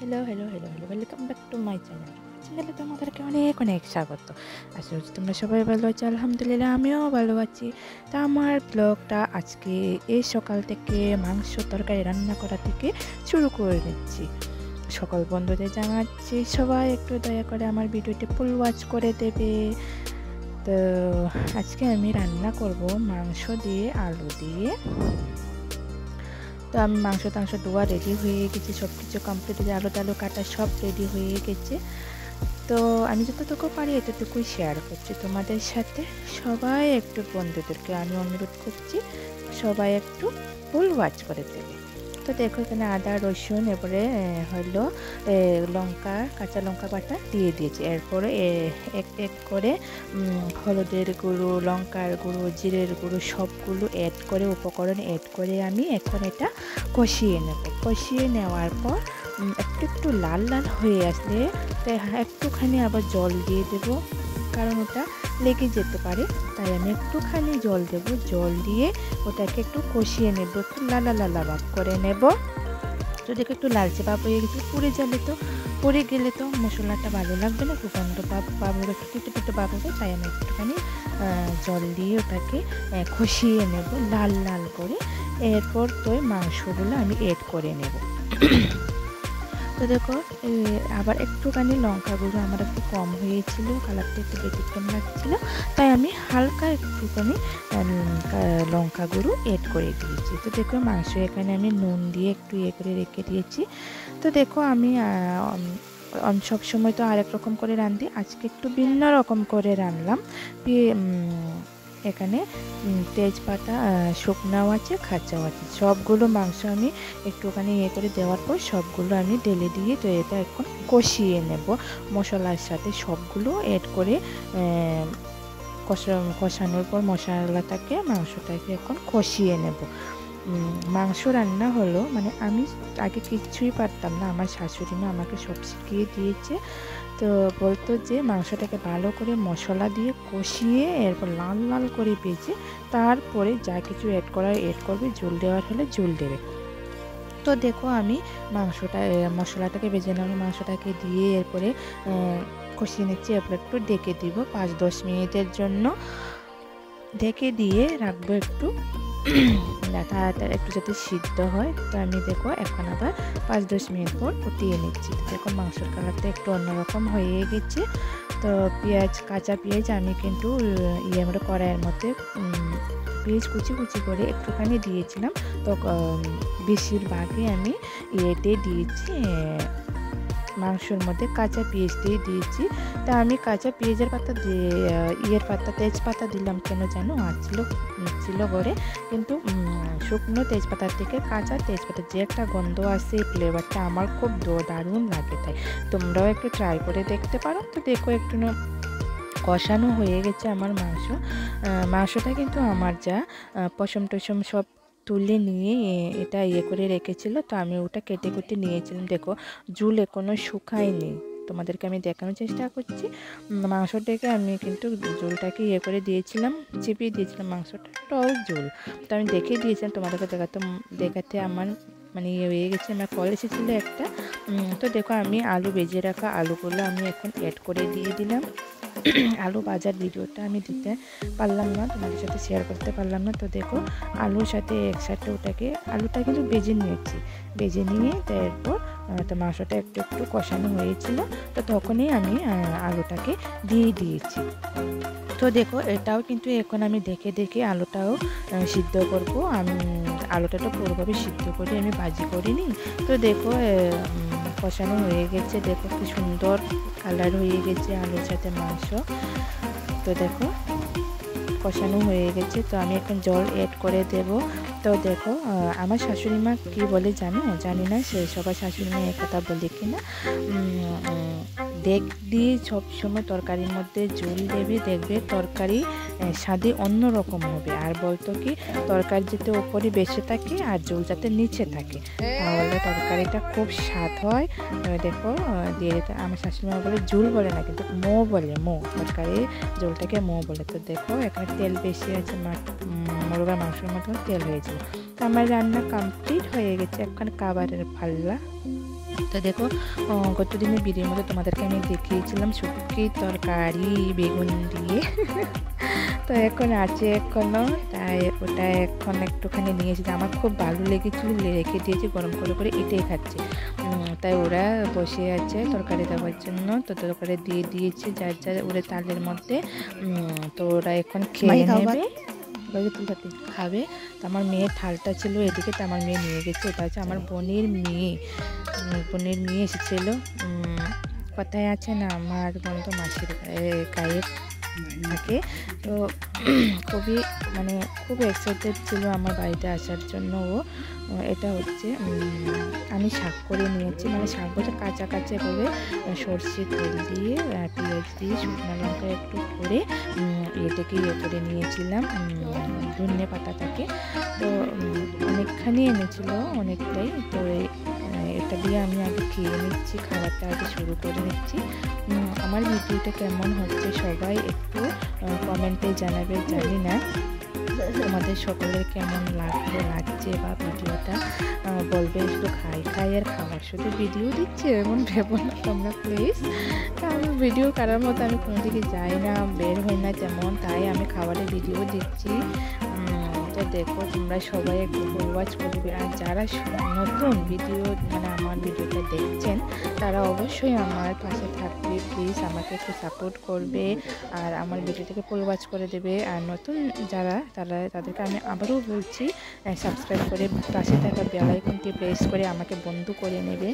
Hello welcome back to my চ্যানেলে তোমাদেরকে অনেক অনেক স্বাগত। আশা করছি তোমরা সবাই ভালো আছো, আলহামদুলিল্লাহ আমিও ভালো আছি। তা আমার ব্লগটা আজকে এই সকাল থেকে মাংস তরকারি রান্না করা থেকে শুরু করে নিচ্ছি। সকল বন্ধুদের জানাচ্ছি সবাই একটু দয়া করে আমার ভিডিওটি ফুল ওয়াচ করে দেবে। তো আজকে আমি রান্না করব মাংস দিয়ে আলু দিয়ে। তো আমি মাংস টাংস ধোয়া রেডি হয়ে গেছে, সব কিছু কমপ্লিট হয়ে আলু টালু কাটা সব রেডি হয়ে গেছে। তো আমি যতটুকু পারি এতটুকুই শেয়ার করছি তোমাদের সাথে। সবাই একটু বন্ধুদেরকে আমি অনুরোধ করছি সবাই একটু ফুল ওয়াচ করে দেবে। তো দেখো এখানে আদা রসুন এরপরে হলো লঙ্কা, কাঁচা লঙ্কা বাটা দিয়ে দিয়েছি। এরপরে এক এক করে হলুদের গুঁড়ো, লঙ্কার গুঁড়ো, জিরের গুঁড়ো সবগুলো অ্যাড করে উপকরণ অ্যাড করে আমি এখন এটা কষিয়ে নেব। কষিয়ে নেওয়ার পর একটু লাল লাল হয়ে আসলে একটুখানি আবার জল দিয়ে দেব, কারণ ওটা লেগে যেতে পারে। তাই আমি একটুখানি জল দেব, জল দিয়ে ওটাকে একটু কষিয়ে নেব, একটু লালা লালা ভাব করে নেব। তো দেখো একটু লালচে ভাব হয়ে গেছে, পুড়ে গেলে তো মশলাটা ভালো লাগবে না, সুগন্ধ ভাব হবে, একটু ভাব হবে। তাই আমি একটুখানি জল দিয়ে ওটাকে কষিয়ে নেব লাল লাল করে। এরপর তো মাংসগুলো আমি এড করে নেব। তো দেখো আবার একটুখানি লঙ্কা গুঁড়ো আমার একটু কম হয়েছিল, কালারটা একটু ব্যতিক্রম লাগছিল, তাই আমি হালকা একটুখানি লঙ্কা গুঁড়ো এড করে দিয়েছি। তো দেখো মাংস এখানে আমি নুন দিয়ে একটু করে রেখে দিয়েছি। তো দেখো আমি সবসময় তো আরেক রকম করে রাঁধি, আজকে একটু ভিন্ন রকম করে রাঁধলাম। এখানে তেজপাতা শুকনাও আছে, খাঁচাও আছে, সবগুলো মাংস আমি একটুখানি করে দেওয়ার পর সবগুলো আমি ঢেলে দিয়ে তো এটা এখন কষিয়ে নেব মশলার সাথে। সবগুলো অ্যাড করে কষানোর পর মশলাটাকে মাংসটাকে এখন কষিয়ে নেব। মাংস রান্না হলো মানে আমি আগে কিচ্ছুই পারতাম না, আমার শাশুড়ি মা আমাকে সব শিখিয়ে দিয়েছে। তো বলতো যে মাংসটাকে ভালো করে মশলা দিয়ে কষিয়ে এরপর লাল লাল করে ভেজে তারপরে যা কিছু অ্যাড করার অ্যাড করবে, জল দেওয়ার হলে জল দেবে। তো দেখো আমি মশলাটাকে ভেজে নেবো, মাংসটাকে দিয়ে এরপরে কষিয়ে নিচ্ছি। এরপর একটু ঢেকে দিব 5-10 মিনিটের জন্য, ঢেকে দিয়ে রাখবো একটু তাড়াতাড়ি একটু যাতে সিদ্ধ হয়। তো আমি দেখো এখন আবার 5-10 মিনিট পর ফুটিয়ে নিচ্ছি। দেখো মাংসের কালারটা একটু অন্যরকম হয়ে গেছে। তো কাঁচা পেঁয়াজ আমি কিন্তু কড়াইয়ের মধ্যে পেঁয়াজ কুচি করে একটুখানি দিয়েছিলাম। তো বেশিরভাগই আমি দিয়েছি মাংসের মধ্যে কাঁচা পেঁয়াজ দিয়ে দিয়েছি। তা আমি কাঁচা পেঁয়াজের পাতা দিয়ে তেজপাতা দিলাম কেন জানো, ছিল ঘরে, কিন্তু শুকনো তেজপাতার থেকে কাঁচা তেজপাতার যে একটা গন্ধ আসে, ফ্লেভারটা আমার খুব দারুণ লাগে, তাই তোমরাও একটু ট্রাই করে দেখতে পারো। তো দেখো একটু কষানো হয়ে গেছে আমার মাংসটা কিন্তু আমার যা পশম টসম সব তুলে নিয়ে এটা করে রেখেছিল। তো আমি ওটা কেটে নিয়েছিলাম। দেখো ঝুল এখনো শুকায়নি, তোমাদেরকে আমি দেখানোর চেষ্টা করছি। মাংসটাকে আমি কিন্তু ঝোলটাকে করে দিয়েছিলাম, চিপিয়ে দিয়েছিলাম মাংসটা, টক ঝোল। তো আমি দেখে দিয়েছিলাম তোমাদেরকে দেখাতে আমার মানে হয়ে গেছে, আমার কল এসেছিলো একটা। তো দেখো আমি আলু ভেজে রাখা আলুগুলো আমি এখন অ্যাড করে দিয়ে দিলাম। আলু ভাজার ভিডিওটা আমি দিতে পারলাম না, তোমাদের সাথে শেয়ার করতে পারলাম না। তো দেখো আলুর সাথে একসাথে আলুটা কিন্তু ভেজে নিয়ে তারপর তো মাংসটা একটু কষানো হয়েছিল। তো তখনই আমি আলুটাকে দিয়ে দিয়েছি। তো দেখো এটাও কিন্তু এখন আমি দেখে আলুটাও সিদ্ধ করব। আমি আলুটা তো পুরোভাবে সিদ্ধ করে আমি ভাজি করিনি। তো দেখো কষানো হয়ে গেছে, দেখো কি সুন্দর কালার হয়ে গেছে আলুর সাথে মাংস। তো দেখো কষানো হয়ে গেছে, তো আমি এখন জল অ্যাড করে দেব। তো দেখো আমার শাশুড়ি মা কী বলে জানি না, সবার শাশুড়ি মা কথা বলে কিনা, দিয়ে সবসময় তরকারির মধ্যে ঝোল দেবে, দেখবে তরকারি স্বাদে অন্যরকম হবে। আর বলতো কি তরকারি যাতে ওপরে বেশি থাকে আর ঝোল যাতে নিচে থাকে, তাহলে তরকারিটা খুব স্বাদ হয়। দেখো দিয়ে আমার শাশুড়িমা বলে ঝোল বলে না, কিন্তু বলে তরকারি ঝোলটাকে বলে। তো দেখো এখানে তেল বেশি আছে, মুরগার মাংসের মতো তেল হয়েছিল। তো আমার রান্না কমপ্লিট হয়ে গেছে, এখন খাবারের পাল্লা। তো দেখো গতদিনের ভিডিওর মধ্যে তোমাদেরকে আমি দেখিয়েছিলাম শুটকির তরকারি বেগুন দিয়ে। তো এখন আছে এখনও, তাই ওটা এখন একটুখানি নিয়েছি, আমার খুব ভালো লেগেছিল, রেখে দিয়েছি গরম করে করে, এটাই খাচ্ছি। তাই ওরা বসে আছে তরকারি দেওয়ার জন্য, তো তরকারি দিয়ে দিয়েছে যার যার ওরা তালের মধ্যে। তো ওরা এখন খেয়ে নেবে, খাবে। তো আমার মেয়ের থালটা ছিল এদিকে, তো আমার মেয়ে নিয়ে গেছে, ওটা হচ্ছে আমার বোনের মেয়ে এসেছিল। কথায় আছে না, আমার বোন তো মাসির গায়ে থাকে। তো খুবই খুব এক্সাইটেড ছিল আমার বাড়িতে আসার জন্য। এটা হচ্ছে আমি শাক করে নিয়েছি, শাক বলতে কাঁচা কাঁচা করে সর্ষে তেল দিয়ে পেঁয়াজ দিয়ে শুকনো লঙ্কা একটু করে এটাকে করে নিয়েছিলাম, ধনে পাতাটাকে। তো অনেকখানি এনেছিল, অনেকটাই। তো এটা দিয়ে আমি আগে খেয়ে নিচ্ছি, খাবারটা আগে শুরু করে নিচ্ছি। আমার ভিডিওটা কেমন হচ্ছে সবাই একটু কমেন্টে জানাবে, জানি না তোমাদের সকলের কেমন লাগছে বা ভিডিওটা বলবে। শুধু খাই আর খাবার, শুধু ভিডিও দিচ্ছে এমন ভেবো না তোমরা প্লিজ। আমি ভিডিও করার মতো আমি কোনো দিকে যাই না, বের হই না তেমন, তাই আমি খাবারের ভিডিও দিচ্ছি। তো দেখো তোমরা সবাই একটু ওয়াচ করবে, আর যারা নতুন ভিডিও আমার ভিডিওটা দেখছেন তারা অবশ্যই আমার পাশে থাকবে, প্লিজ আমাকে একটু সাপোর্ট করবে আর আমার ভিডিওটাকে ফুল ওয়াচ করে দেবে। আর নতুন যারা তাদেরকে আমি আবারও বলছি, সাবস্ক্রাইব করে পাশে থাকা বেল আইকনটি প্রেস করে আমাকে বন্ধু করে নেবে,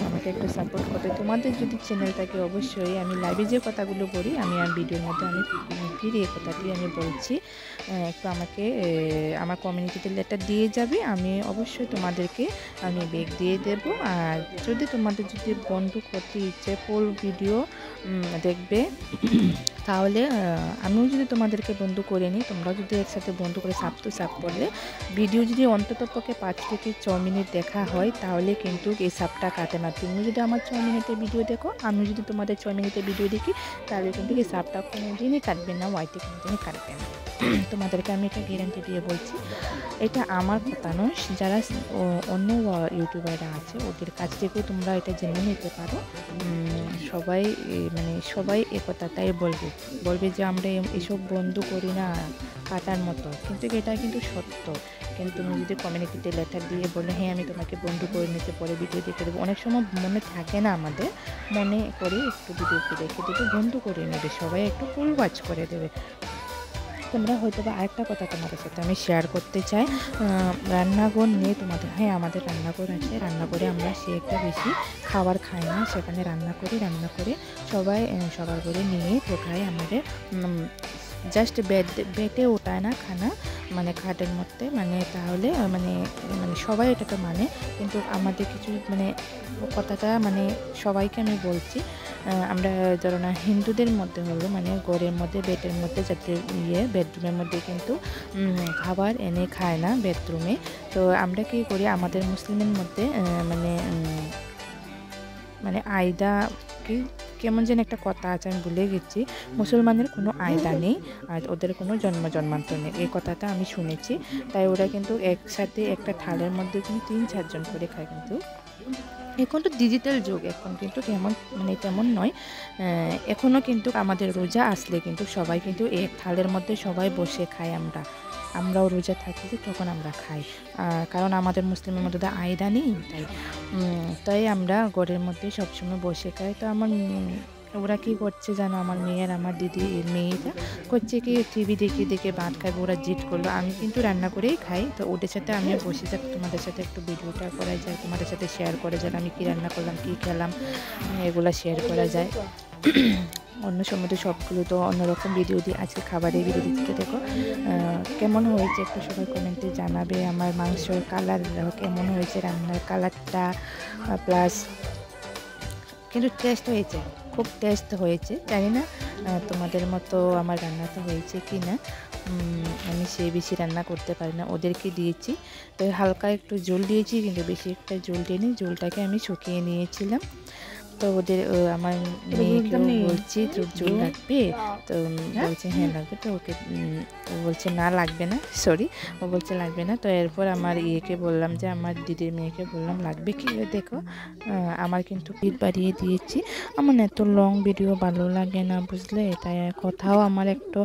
আমাকে একটু সাপোর্ট করবে। তোমাদের যদি চ্যানেল থাকে অবশ্যই আমি লাইভে যে কথাগুলো বলি আমি আর ভিডিওর মধ্যে আমি ফিরে এই কথাটি আমি বলছি, একটু আমাকে আমার কমিউনিটিতে লেটার দিয়ে যাবে, আমি অবশ্যই তোমাদেরকে আমি ব্যাগ দিয়ে দেব। আর যদি তোমাদের যদি বন্ধু করতে ইচ্ছে ফুল ভিডিও দেখবে, তাহলে আমিও যদি তোমাদেরকে বন্ধু করে নিই, তোমরাও যদি একসাথে বন্ধু করে সাপ তো সাপ করলে ভিডিও যদি অন্তত পক্ষে 5 থেকে 6 মিনিট দেখা হয়, তাহলে কিন্তু এই সাপটা কাটে না। তুমি যদি আমার 6 মিনিটের ভিডিও দেখো, আমি যদি তোমাদের 6 মিনিটের ভিডিও দেখি, তাহলে কিন্তু এই সাপটা কোনোদিনই কাটবে না, ওয়াইটি কোনোদিনই কাটবে না। তোমাদেরকে আমি এটা গ্যারান্টি দিয়ে বলছি, এটা আমার কথা নয়, যারা অন্য ইউটিউবাররা আছে ওদের কাছ থেকেও তোমরা এটা জেনে নিতে পারো। সবাই এ কথাটাই বলবে যে আমরা এসব বন্ধু করি না কাটার মতো, কিন্তু এটা কিন্তু সত্য। কিন্তু তুমি যদি কমিউনিটিতে লেটার দিয়ে বলে হ্যাঁ আমি তোমাকে বন্ধু করে নিতে পরে ভিডিও দেখে দেবো, অনেক সময় মনে থাকে না, আমাদের মনে করে একটু ভিডিওকে দেখে দেবে, বন্ধু করে নেবে, সবাই একটু ফুল ওয়াচ করে দেবে। তোমরা হয়তো বা আরেকটা কথা তোমাদের সাথে আমি শেয়ার করতে চাই, রান্নাঘর নিয়ে তোমাদের, হ্যাঁ আমাদের রান্নাঘর আছে, রান্নাঘরে আমরা সে একটা বেশি খাবার খাই না, সেখানে রান্না করে সবাই সবার করে নিয়ে কোথায় আমাদের জাস্ট বেটে ওঠায় না খানা, খাটের মধ্যে, তাহলে সবাই এটাকে কিন্তু আমাদের কিছু কথাটা সবাইকে আমি বলছি, আমরা ধরো না হিন্দুদের মধ্যে হলো ঘরের মধ্যে বেডের মধ্যে যাতে বেডরুমের মধ্যে কিন্তু খাবার এনে খায় না বেডরুমে। তো আমরা কি করি, আমাদের মুসলিমের মধ্যে আয়দা কি কেমন যেন একটা কথা আছে, আমি ভুলে গেছি, মুসলমানের কোনো আয়দা নেই আর ওদের কোনো জন্মান্তর নেই, এই কথাটা আমি শুনেছি। তাই ওরা কিন্তু একসাথে একটা থালের মধ্যে কিন্তু 3-4 জন করে খায়। কিন্তু এখন তো ডিজিটাল যুগ, এখন কিন্তু তেমন নয়, এখনও কিন্তু আমাদের রোজা আসলে কিন্তু সবাই কিন্তু এক থালের মধ্যে সবাই বসে খাই, আমরাও রোজা থাকি তখন আমরা খাই, কারণ আমাদের মুসলিমের মধ্যে তো আয়দা নেই, তাই আমরা ঘরের মধ্যে সবসময় বসে খাই। তো ওরা কী করছে জানো, আমার মেয়ের আমার দিদির মেয়েটা করছে কি টিভি দেখে ভাত খাবে, ওরা জিদ করলো, আমি কিন্তু রান্না করেই খাই। তো ওদের সাথে আমি বসে যাক, তোমাদের সাথে একটু ভিডিওটা করা যায়, তোমাদের সাথে শেয়ার করা যায়, আমি কী রান্না করলাম কী খেলাম এগুলো শেয়ার করা যায়। অন্য সময় তো সবগুলো তো অন্যরকম ভিডিও দিই, আজকে খাবারের ভিডিও দিতে। দেখো কেমন হয়েছে একটু সবাই কমেন্টে জানাবে, আমার মাংসর কালার কেমন হয়েছে, রান্নার কালারটা, প্লাস কিন্তু টেস্ট হয়েছে, খুব টেস্ট হয়েছে, জানি না তোমাদের মতো আমার রান্নাটা হয়েছে কি না। আমি বেশি রান্না করতে পারি না, ওদেরকে দিয়েছি, তো হালকা একটু জল দিয়েছি, কিন্তু বেশি একটা জল দিইনি, জলটাকে আমি শুকিয়ে নিয়েছিলাম। তো ওদের আমার মেয়েকেও বলছি তোর জল লাগবে, তো বলছে হ্যাঁ লাগবে, তো ওকে ও বলছে না লাগবে না, সরি ও বলছে লাগবে না। তো এরপর আমার ইয়েকে বললাম যে আমার দিদির মেয়েকে বললাম লাগবে কি, দেখো আমার কিন্তু পিঠ বাড়িয়ে দিয়েছি। আমার এত লং ভিডিও ভালো লাগে না বুঝলে, তাই কোথাও আমার একটু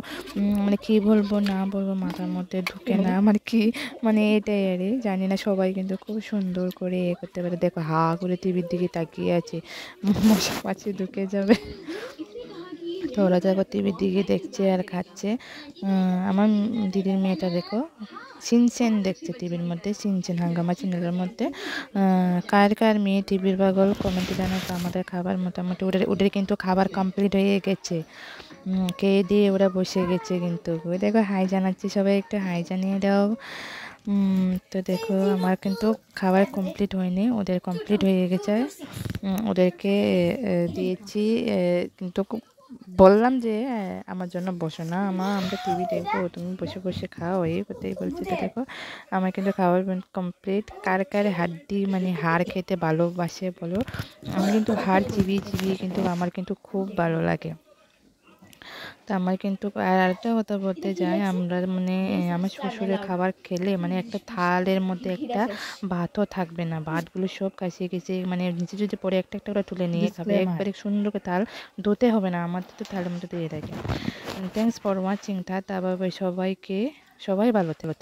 মানে কী বলবো না বলবো মাথার মধ্যে ঢুকে না, আমার কি মানে এটাই আর জানি না। সবাই কিন্তু খুব সুন্দর করে এ করতে পারে, দেখো হা করে টিভির দিকে তাকিয়ে আছে, মশা পাখি ঢুকে যাবে। তো ওরা দেখো টিভির দিকে দেখছে আর খাচ্ছে। আমার দিদির মেয়েটা দেখো সিনচেন দেখছে টিভির মধ্যে, সিনচেন হাঙ্গামা চ্যানেলের মধ্যে। কার কার মেয়ে টিভির পাগল কমেন্টে জানো তো। আমাদের খাবার মোটামুটি ওদের কিন্তু খাবার কমপ্লিট হয়ে গেছে, খেয়ে দিয়ে ওরা বসে গেছে কিন্তু। ওই দেখো হাই জানাচ্ছি, সবাই একটু হাই জানিয়ে দাও। তো দেখো আমার কিন্তু খাবার কমপ্লিট হয়নি, ওদের কমপ্লিট হয়ে গেছে। ওদেরকে দিয়েছি, কিন্তু বললাম যে আমার জন্য বসো না, আমরা টিভি দেখবো, তুমি বসে বসে খাও, এই করতেই বলছি। তো দেখো আমার কিন্তু খাবার কমপ্লিট। কার কার হাড্ডি মানে হাড় খেতে ভালোবাসে বলো, আমি কিন্তু হাড় চিবিয়ে চিবিয়ে কিন্তু আমার কিন্তু খুব ভালো লাগে। তো আমার কিন্তু আর আরেকটা কথা বলতে যাই, আমরা মানে আমার শ্বশুরের খাবার খেলে মানে একটা থালের মধ্যে একটা ভাতও থাকবে না, ভাতগুলো সব কাশিয়ে গেছে মানে নিচে যদি পরে একটা একটা করে তুলে নিয়ে খাবে, একবারে সুন্দর করে থাল ধুতে হবে না, আমার তো থালের মধ্যে দিয়ে রাখে। Thanks for watching, tata bye bye সবাইকে, সবাই ভালো থাকবে।